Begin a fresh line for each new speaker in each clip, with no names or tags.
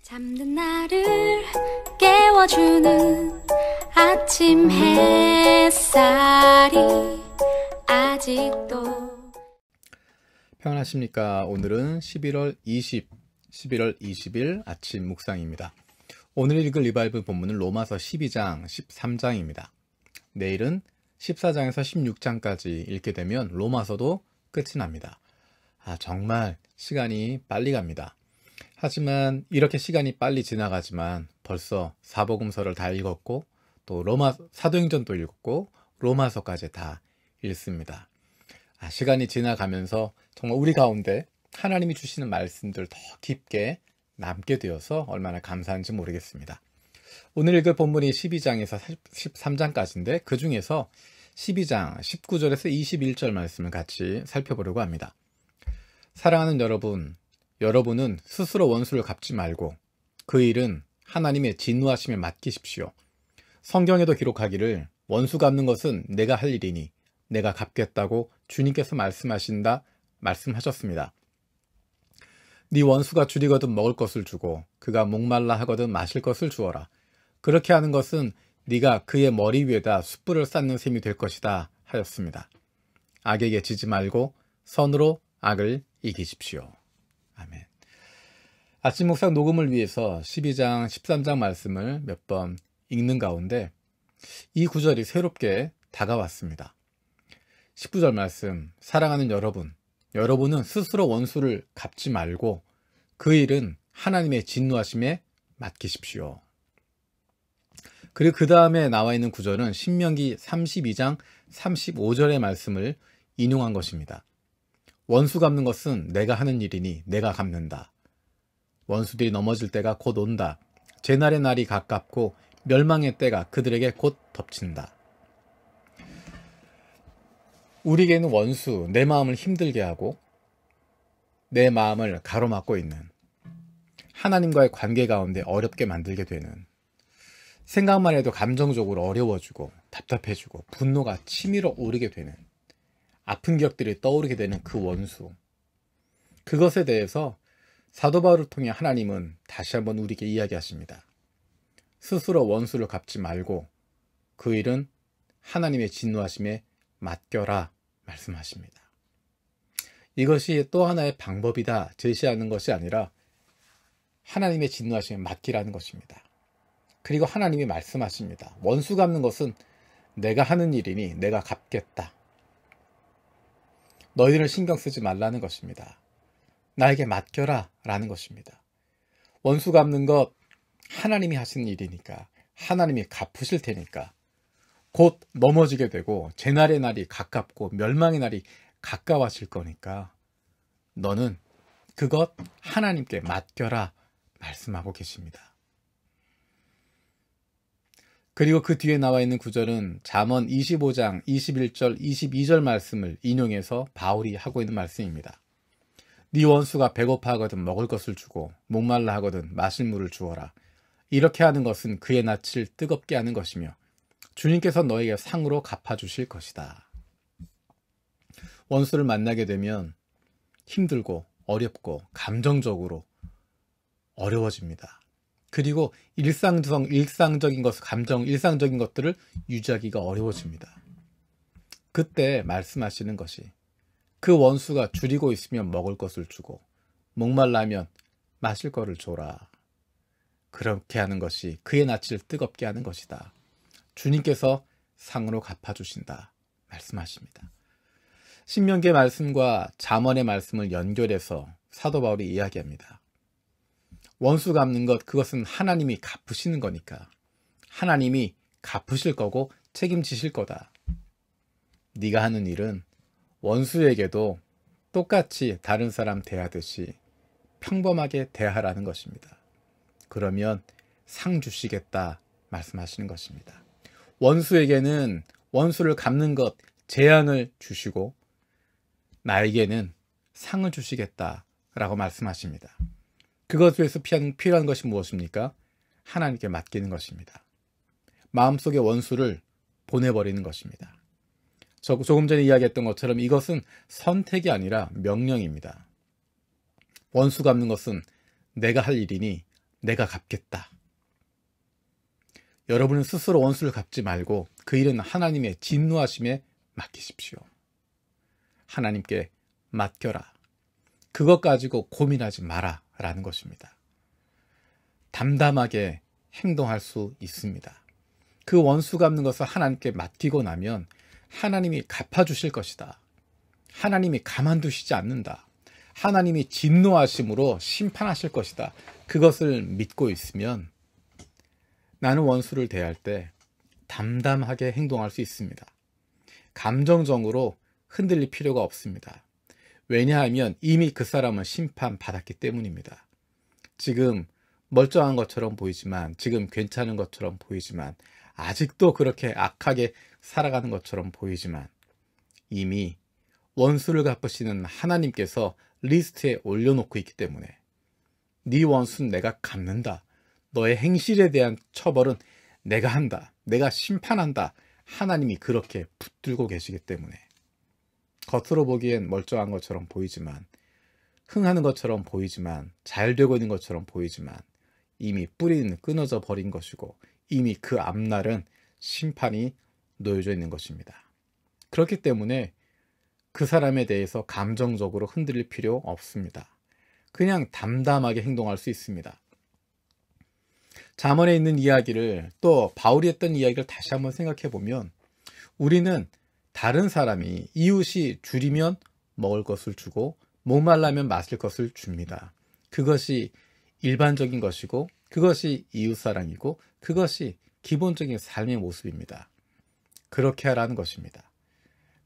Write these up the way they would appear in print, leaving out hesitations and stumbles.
잠든 나를 깨워주는 아침 햇살이 아직도.
평안하십니까? 오늘은 11월 20일 아침 묵상입니다. 오늘 읽을 리바이블 본문은 로마서 12장 13장입니다. 내일은 14장에서 16장까지 읽게 되면 로마서도 끝이 납니다. 정말 시간이 빨리 갑니다. 하지만 이렇게 시간이 빨리 지나가지만 벌써 사복음서를 다 읽었고 또 로마 사도행전도 읽었고 로마서까지 다 읽습니다. 시간이 지나가면서 정말 우리 가운데 하나님이 주시는 말씀들 더 깊게 남게 되어서 얼마나 감사한지 모르겠습니다. 오늘 읽을 본문이 12장에서 13장까지인데 그 중에서 12장 19절에서 21절 말씀을 같이 살펴보려고 합니다. 사랑하는 여러분은 스스로 원수를 갚지 말고 그 일은 하나님의 진노하심에 맡기십시오. 성경에도 기록하기를 원수 갚는 것은 내가 할 일이니 내가 갚겠다고 주님께서 말씀하셨습니다. 네 원수가 줄이거든 먹을 것을 주고 그가 목말라 하거든 마실 것을 주어라. 그렇게 하는 것은 네가 그의 머리 위에다 숯불을 쌓는 셈이 될 것이다 하였습니다. 악에게 지지 말고 선으로 악을 이기십시오. 아멘. 아침 묵상 녹음을 위해서 12장 13장 말씀을 몇 번 읽는 가운데 이 구절이 새롭게 다가왔습니다. 19절 말씀, 사랑하는 여러분은 스스로 원수를 갚지 말고 그 일은 하나님의 진노하심에 맡기십시오. 그리고 그 다음에 나와 있는 구절은 신명기 32장 35절의 말씀을 인용한 것입니다. 원수 갚는 것은 내가 하는 일이니 내가 갚는다. 원수들이 넘어질 때가 곧 온다. 재날의 날이 가깝고 멸망의 때가 그들에게 곧 덮친다. 우리에게는 원수, 내 마음을 힘들게 하고 내 마음을 가로막고 있는 하나님과의 관계 가운데 어렵게 만들게 되는 생각만 해도 감정적으로 어려워지고 답답해지고 분노가 치밀어 오르게 되는 아픈 기억들이 떠오르게 되는 그 원수, 그것에 대해서 사도 바울을 통해 하나님은 다시 한번 우리에게 이야기하십니다. 스스로 원수를 갚지 말고 그 일은 하나님의 진노하심에 맡겨라 말씀하십니다. 이것이 또 하나의 방법이다 제시하는 것이 아니라 하나님의 진노하심에 맡기라는 것입니다. 그리고 하나님이 말씀하십니다. 원수 갚는 것은 내가 하는 일이니 내가 갚겠다. 너희를 신경 쓰지 말라는 것입니다. 나에게 맡겨라 라는 것입니다. 원수 갚는 것 하나님이 하시는 일이니까 하나님이 갚으실 테니까 곧 넘어지게 되고 재날의 날이 가깝고 멸망의 날이 가까워질 거니까 너는 그것 하나님께 맡겨라 말씀하고 계십니다. 그리고 그 뒤에 나와 있는 구절은 잠언 25장 21절 22절 말씀을 인용해서 바울이 하고 있는 말씀입니다. 네 원수가 배고파하거든 먹을 것을 주고 목말라 하거든 마실 물을 주어라. 이렇게 하는 것은 그의 낯을 뜨겁게 하는 것이며 주님께서 너에게 상으로 갚아주실 것이다. 원수를 만나게 되면 힘들고 어렵고 감정적으로 어려워집니다. 그리고 일상적인 것들을 유지하기가 어려워집니다. 그때 말씀하시는 것이 그 원수가 줄이고 있으면 먹을 것을 주고 목말라면 마실 것을 줘라. 그렇게 하는 것이 그의 낯을 뜨겁게 하는 것이다. 주님께서 상으로 갚아주신다 말씀하십니다. 신명기의 말씀과 잠언의 말씀을 연결해서 사도 바울이 이야기합니다. 원수 갚는 것, 그것은 하나님이 갚으시는 거니까 하나님이 갚으실 거고 책임지실 거다. 네가 하는 일은 원수에게도 똑같이 다른 사람 대하듯이 평범하게 대하라는 것입니다. 그러면 상 주시겠다 말씀하시는 것입니다. 원수에게는 원수를 갚는 것 재앙을 주시고 나에게는 상을 주시겠다라고 말씀하십니다. 그것 위해서 필요한 것이 무엇입니까? 하나님께 맡기는 것입니다. 마음속의 원수를 보내버리는 것입니다. 조금 전에 이야기했던 것처럼 이것은 선택이 아니라 명령입니다. 원수 갚는 것은 내가 할 일이니 내가 갚겠다. 여러분은 스스로 원수를 갚지 말고 그 일은 하나님의 진노하심에 맡기십시오. 하나님께 맡겨라. 그것 가지고 고민하지 마라 라는 것입니다. 담담하게 행동할 수 있습니다. 그 원수 갚는 것을 하나님께 맡기고 나면 하나님이 갚아주실 것이다. 하나님이 가만두시지 않는다. 하나님이 진노하심으로 심판하실 것이다. 그것을 믿고 있으면 나는 원수를 대할 때 담담하게 행동할 수 있습니다. 감정적으로 흔들릴 필요가 없습니다. 왜냐하면 이미 그 사람은 심판받았기 때문입니다. 지금 멀쩡한 것처럼 보이지만, 지금 괜찮은 것처럼 보이지만, 아직도 그렇게 악하게 살아가는 것처럼 보이지만 이미 원수를 갚으시는 하나님께서 리스트에 올려놓고 있기 때문에 네 원수는 내가 갚는다. 너의 행실에 대한 처벌은 내가 한다. 내가 심판한다. 하나님이 그렇게 붙들고 계시기 때문에 겉으로 보기엔 멀쩡한 것처럼 보이지만, 흥하는 것처럼 보이지만, 잘 되고 있는 것처럼 보이지만 이미 뿌리는 끊어져 버린 것이고 이미 그 앞날은 심판이 놓여져 있는 것입니다. 그렇기 때문에 그 사람에 대해서 감정적으로 흔들릴 필요 없습니다. 그냥 담담하게 행동할 수 있습니다. 잠언에 있는 이야기를, 또 바울이 했던 이야기를 다시 한번 생각해 보면 우리는 다른 사람이, 이웃이 줄이면 먹을 것을 주고 목말라면 마실 것을 줍니다. 그것이 일반적인 것이고 그것이 이웃사랑이고 그것이 기본적인 삶의 모습입니다. 그렇게 하라는 것입니다.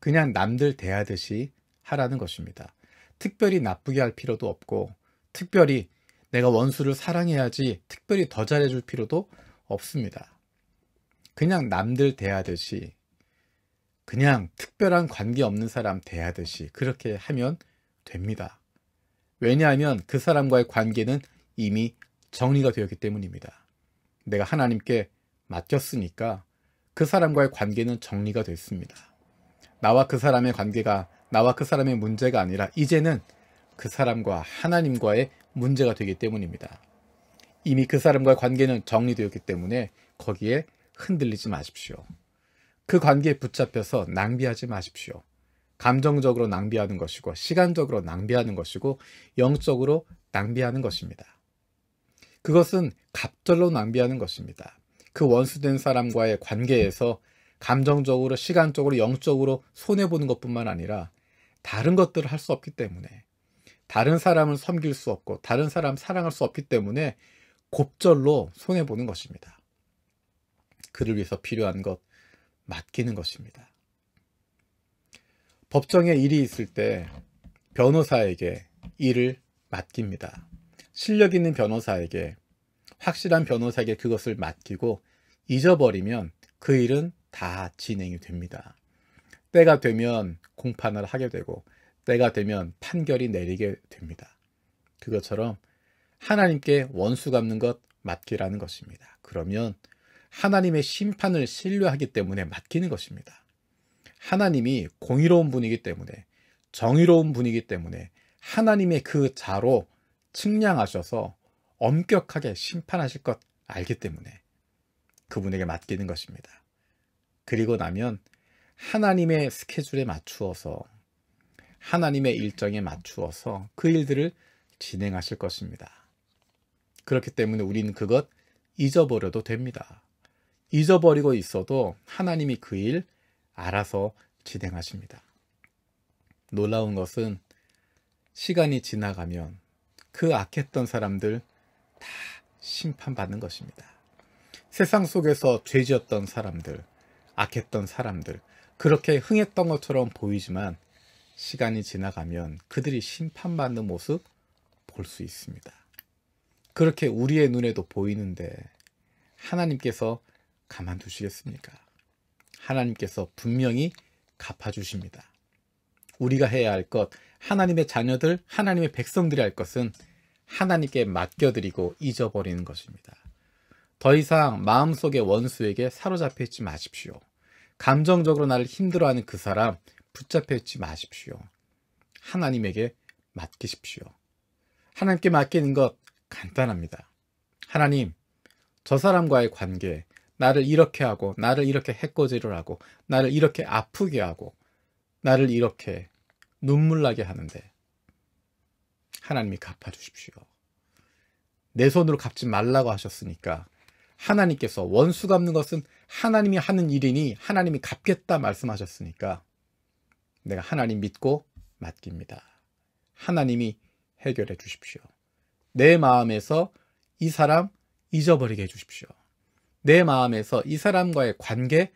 그냥 남들 대하듯이 하라는 것입니다. 특별히 나쁘게 할 필요도 없고, 특별히 내가 원수를 사랑해야지 특별히 더 잘해줄 필요도 없습니다. 그냥 남들 대하듯이, 그냥 특별한 관계없는 사람 대하듯이 그렇게 하면 됩니다. 왜냐하면 그 사람과의 관계는 이미 정리가 되었기 때문입니다. 내가 하나님께 맡겼으니까 그 사람과의 관계는 정리가 됐습니다. 나와 그 사람의 관계가, 나와 그 사람의 문제가 아니라 이제는 그 사람과 하나님과의 문제가 되기 때문입니다. 이미 그 사람과의 관계는 정리되었기 때문에 거기에 흔들리지 마십시오. 그 관계에 붙잡혀서 낭비하지 마십시오. 감정적으로 낭비하는 것이고, 시간적으로 낭비하는 것이고, 영적으로 낭비하는 것입니다. 그것은 갑절로 낭비하는 것입니다. 그 원수된 사람과의 관계에서 감정적으로, 시간적으로, 영적으로 손해보는 것뿐만 아니라 다른 것들을 할 수 없기 때문에, 다른 사람을 섬길 수 없고 다른 사람 사랑할 수 없기 때문에 곱절로 손해보는 것입니다. 그를 위해서 필요한 것, 맡기는 것입니다. 법정에 일이 있을 때 변호사에게 일을 맡깁니다. 실력 있는 변호사에게, 확실한 변호사에게 그것을 맡기고 잊어버리면 그 일은 다 진행이 됩니다. 때가 되면 공판을 하게 되고 때가 되면 판결이 내리게 됩니다. 그것처럼 하나님께 원수 갚는 것 맡기라는 것입니다. 그러면 하나님의 심판을 신뢰하기 때문에 맡기는 것입니다. 하나님이 공의로운 분이기 때문에, 정의로운 분이기 때문에 하나님의 그 자로 측량하셔서 엄격하게 심판하실 것 알기 때문에 그분에게 맡기는 것입니다. 그리고 나면 하나님의 스케줄에 맞추어서, 하나님의 일정에 맞추어서 그 일들을 진행하실 것입니다. 그렇기 때문에 우리는 그것 잊어버려도 됩니다. 잊어버리고 있어도 하나님이 그 일 알아서 진행하십니다. 놀라운 것은 시간이 지나가면 그 악했던 사람들 다 심판받는 것입니다. 세상 속에서 죄지었던 사람들, 악했던 사람들, 그렇게 흥했던 것처럼 보이지만 시간이 지나가면 그들이 심판받는 모습 볼 수 있습니다. 그렇게 우리의 눈에도 보이는데 하나님께서 가만두시겠습니까? 하나님께서 분명히 갚아주십니다. 우리가 해야 할 것, 하나님의 자녀들, 하나님의 백성들이 할 것은 하나님께 맡겨드리고 잊어버리는 것입니다. 더 이상 마음속의 원수에게 사로잡혀 있지 마십시오. 감정적으로 나를 힘들어하는 그 사람 붙잡혀 있지 마십시오. 하나님에게 맡기십시오. 하나님께 맡기는 것 간단합니다. 하나님, 저 사람과의 관계, 나를 이렇게 하고, 나를 이렇게 해코지를 하고, 나를 이렇게 아프게 하고, 나를 이렇게 눈물 나게 하는데 하나님이 갚아주십시오. 내 손으로 갚지 말라고 하셨으니까 하나님께서 원수 갚는 것은 하나님이 하는 일이니 하나님이 갚겠다 말씀하셨으니까 내가 하나님 믿고 맡깁니다. 하나님이 해결해 주십시오. 내 마음에서 이 사람 잊어버리게 해주십시오. 내 마음에서 이 사람과의 관계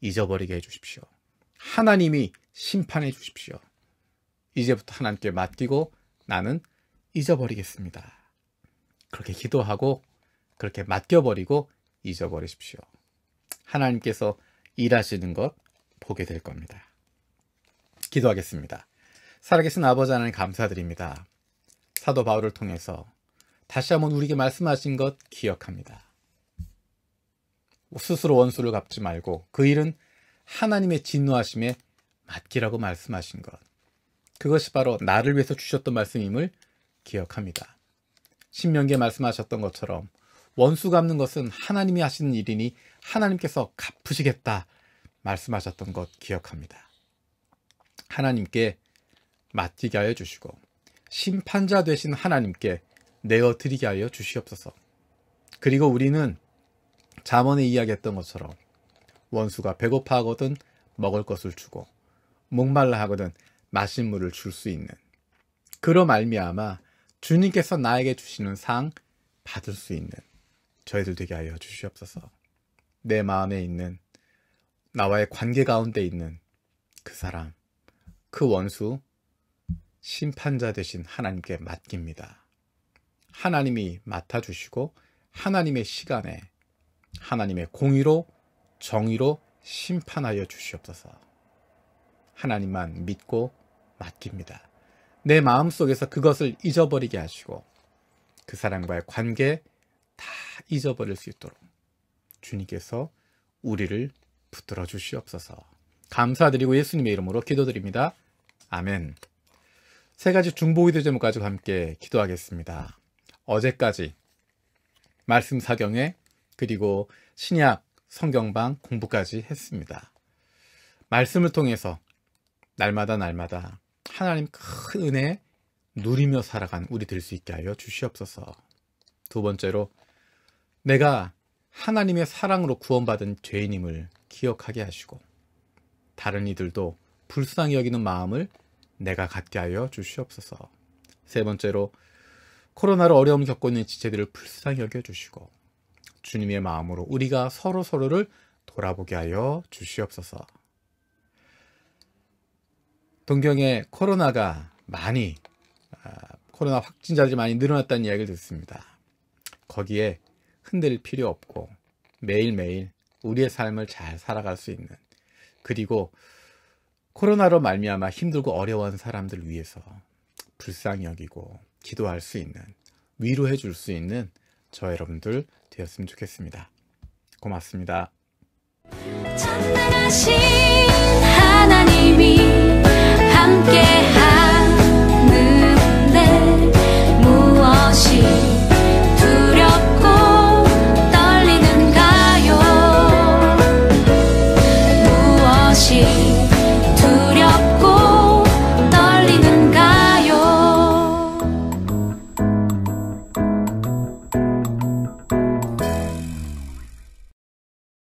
잊어버리게 해주십시오. 하나님이 심판해 주십시오. 이제부터 하나님께 맡기고 나는 잊어버리겠습니다. 그렇게 기도하고 그렇게 맡겨버리고 잊어버리십시오. 하나님께서 일하시는 것 보게 될 겁니다. 기도하겠습니다. 살아계신 아버지 하나님 감사드립니다. 사도 바울을 통해서 다시 한번 우리에게 말씀하신 것 기억합니다. 스스로 원수를 갚지 말고 그 일은 하나님의 진노하심에 맡기라고 말씀하신 것. 그것이 바로 나를 위해서 주셨던 말씀임을 기억합니다. 신명기에 말씀하셨던 것처럼 원수 갚는 것은 하나님이 하시는 일이니 하나님께서 갚으시겠다 말씀하셨던 것 기억합니다. 하나님께 맡기게 하여 주시고 심판자 되신 하나님께 내어드리게 하여 주시옵소서. 그리고 우리는 잠언에 이야기했던 것처럼 원수가 배고파하거든 먹을 것을 주고 목말라 하거든 마실 물을 줄 수 있는 그로 말미암아 주님께서 나에게 주시는 상 받을 수 있는 저희들 되게 하여 주시옵소서. 내 마음에 있는 나와의 관계 가운데 있는 그 사람, 그 원수 심판자 되신 하나님께 맡깁니다. 하나님이 맡아주시고 하나님의 시간에 하나님의 공의로 정의로 심판하여 주시옵소서. 하나님만 믿고 맡깁니다. 내 마음속에서 그것을 잊어버리게 하시고 그 사람과의 관계 다 잊어버릴 수 있도록 주님께서 우리를 붙들어 주시옵소서. 감사드리고 예수님의 이름으로 기도드립니다. 아멘. 세 가지 중보기도 제목 가지고 함께 기도하겠습니다. 어제까지 말씀 사경회 그리고 신약 성경방 공부까지 했습니다. 말씀을 통해서 날마다 하나님 큰 은혜 누리며 살아간 우리 될 수 있게 하여 주시옵소서. 두 번째로 내가 하나님의 사랑으로 구원받은 죄인임을 기억하게 하시고 다른 이들도 불쌍히 여기는 마음을 내가 갖게 하여 주시옵소서. 세 번째로 코로나로 어려움을 겪고 있는 지체들을 불쌍히 여겨주시고 주님의 마음으로 우리가 서로를 돌아보게 하여 주시옵소서. 동경에 코로나 확진자들이 많이 늘어났다는 이야기를 듣습니다. 거기에 흔들릴 필요 없고 매일매일 우리의 삶을 잘 살아갈 수 있는, 그리고 코로나로 말미암아 힘들고 어려워하는 사람들 위해서 불쌍히 여기고 기도할 수 있는, 위로해 줄 수 있는 저 여러분들 되었으면 좋겠습니다. 고맙습니다.
전능하신 하나님이 함께